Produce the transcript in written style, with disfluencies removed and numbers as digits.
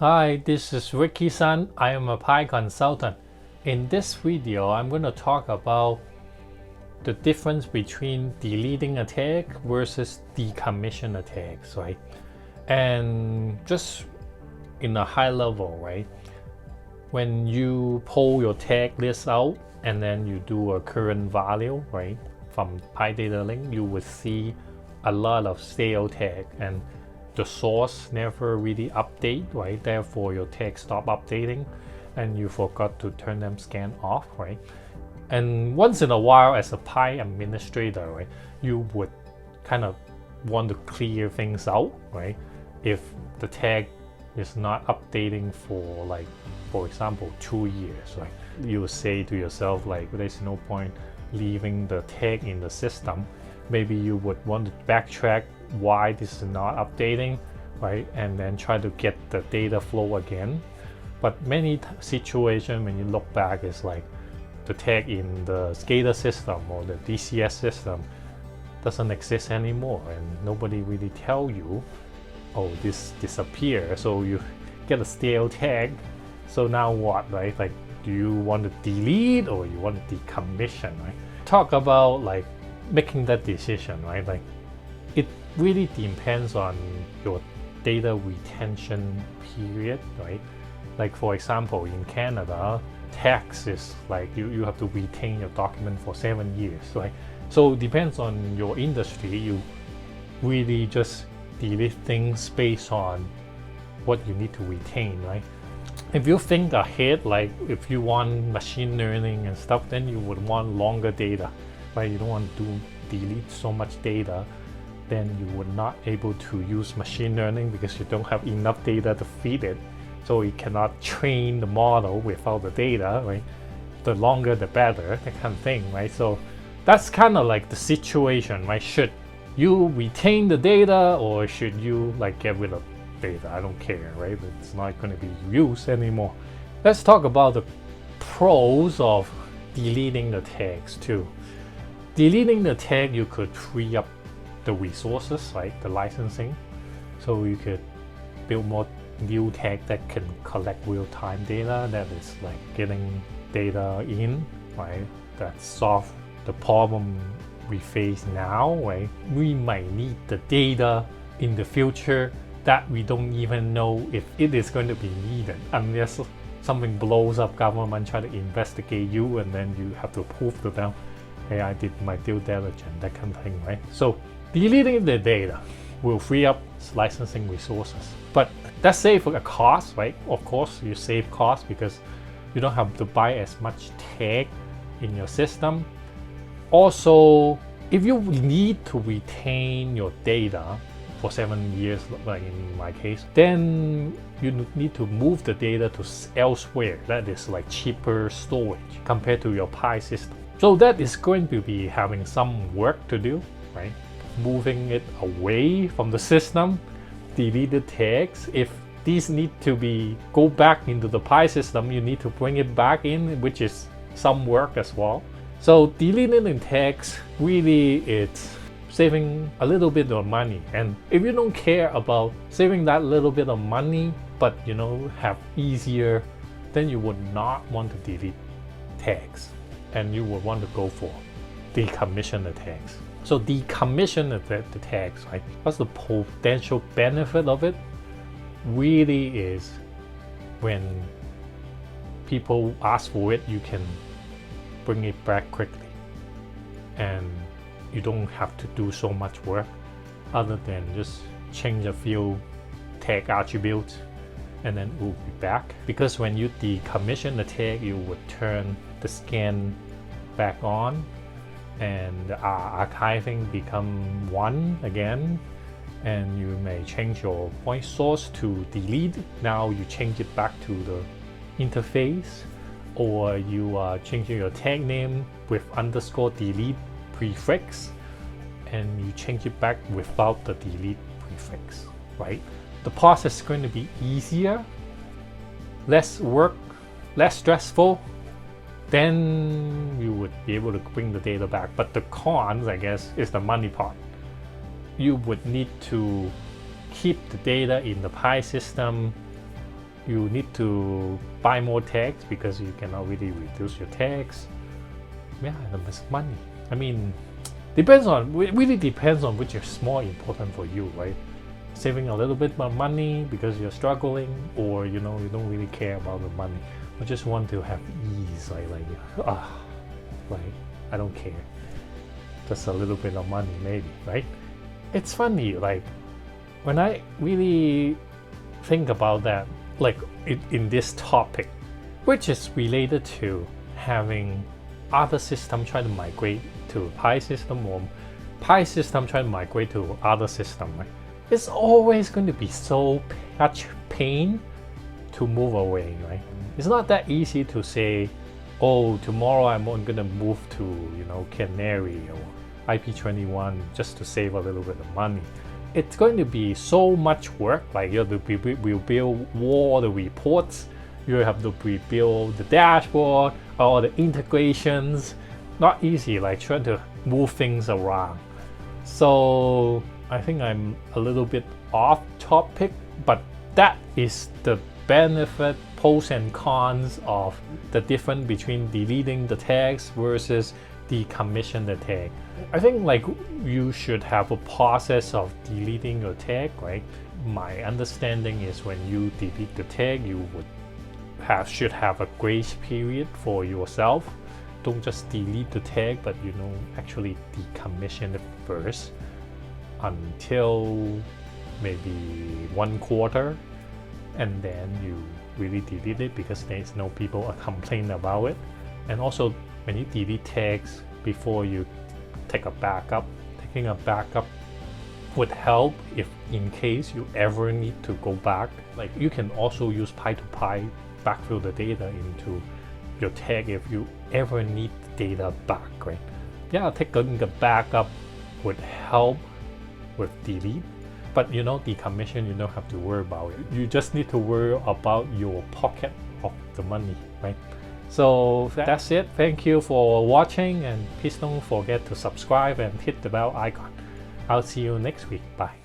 Hi, this is Ricky-san. I am a Pi consultant. In this video, I'm going to talk about the difference between deleting a tag versus decommission a tags, right? And just in a high level, right? When you pull your tag list out and then you do a current value, right? From PyDataLink, you will see a lot of stale tag and the source never really update, right? Therefore your tags stop updating and you forgot to turn them scan off, right? And once in a while as a Pi administrator, right, you would kind of want to clear things out, right? If the tag is not updating for, like, for example, 2 years, right? You say to yourself, like, there's no point leaving the tag in the system. Maybe you would want to backtrack why this is not updating, right? And then try to get the data flow again. But many situations when you look back, is like the tag in the SCADA system or the DCS system doesn't exist anymore, and nobody really tell you, oh, this disappeared, so you get a stale tag. So now what, right? Like, do you want to delete or you want to decommission, right? Talk about like making that decision, right? Like, it really depends on your data retention period, right? Like, for example, in Canada, tax is like you have to retain your document for 7 years, right? So it depends on your industry. You really just delete things based on what you need to retain, right? If you think ahead, like if you want machine learning and stuff, then you would want longer data, right? You don't want to delete so much data, then you would not able to use machine learning because you don't have enough data to feed it. So it cannot train the model without the data, right? The longer the better, that kind of thing, right? So that's kind of like the situation, right? Should you retain the data or should you like get rid of data? I don't care, right? It's not going to be used anymore. Let's talk about the pros of deleting the tags too. Deleting the tag, you could free up the resources, right? The licensing. So you could build more new tag that can collect real-time data, that is like getting data in, right? That solve the problem we face now, right? We might need the data in the future that we don't even know if it is going to be needed, unless something blows up, government try to investigate you, and then you have to prove to them, hey, I did my due diligence, that kind of thing, right? So deleting the data will free up licensing resources, but that's save a cost, right? Of course, you save cost because you don't have to buy as much tag in your system. Also, if you need to retain your data for 7 years, like in my case, then you need to move the data to elsewhere. That is like cheaper storage compared to your Pi system. So that is going to be having some work to do, right? Moving it away from the system, delete the tags. If these need to be go back into the Pi system, you need to bring it back in, which is some work as well. So deleting the tags, really it's saving a little bit of money. And if you don't care about saving that little bit of money, but have easier, then you would not want to delete tags, and you would want to go for decommission the tags. So decommission the tags, right? What's the potential benefit of it? Really is when people ask for it, you can bring it back quickly, and you don't have to do so much work other than just change a few tag attributes and then it will be back. Because when you decommission the tag, you would turn the scan back on and the archiving become 1 again, and you may change your point source to delete. Now you change it back to the interface, or you are changing your tag name with underscore delete prefix, and you change it back without the delete prefix, right? The process is going to be easier, less work, less stressful. Then you would be able to bring the data back. But the cons, I guess, is the money part. You would need to keep the data in the Pi system you need to buy more tags because you cannot really reduce your tags. Yeah, it's money. I mean, really depends on which is more important for you, right? Saving a little bit more money because you're struggling, or you don't really care about the money, or just want to have ease, like I don't care, just a little bit of money maybe, right? It's funny, like when I really think about that, like in this topic, which is related to having other system try to migrate to Pi system, or Pi system try to migrate to other system, right? It's always going to be so much pain to move away, right? It's not that easy to say, oh, tomorrow I'm going to move to Canary or IP21 just to save a little bit of money. It's going to be so much work. Like you have to rebuild all the reports, you have to rebuild the dashboard, all the integrations. Not easy, like trying to move things around. So I think I'm a little bit off topic, but that is the benefit, pros and cons of the difference between deleting the tags versus decommission the tag. I think like you should have a process of deleting your tag, right? My understanding is when you delete the tag, you should have a grace period for yourself. Don't just delete the tag, but actually decommission it first until maybe 1 quarter, and then you really delete it because there's no people complain about it. And also when you delete tags before you take a backup, taking a backup would help if in case you ever need to go back. Like you can also use Pi2Pi backfill the data into your tag if you ever need data back, right? Yeah, taking the backup would help with delete, but decommission, you don't have to worry about it. You just need to worry about your pocket of the money, right? So that's it. Thank you for watching, and please don't forget to subscribe and hit the bell icon. I'll see you next week. Bye.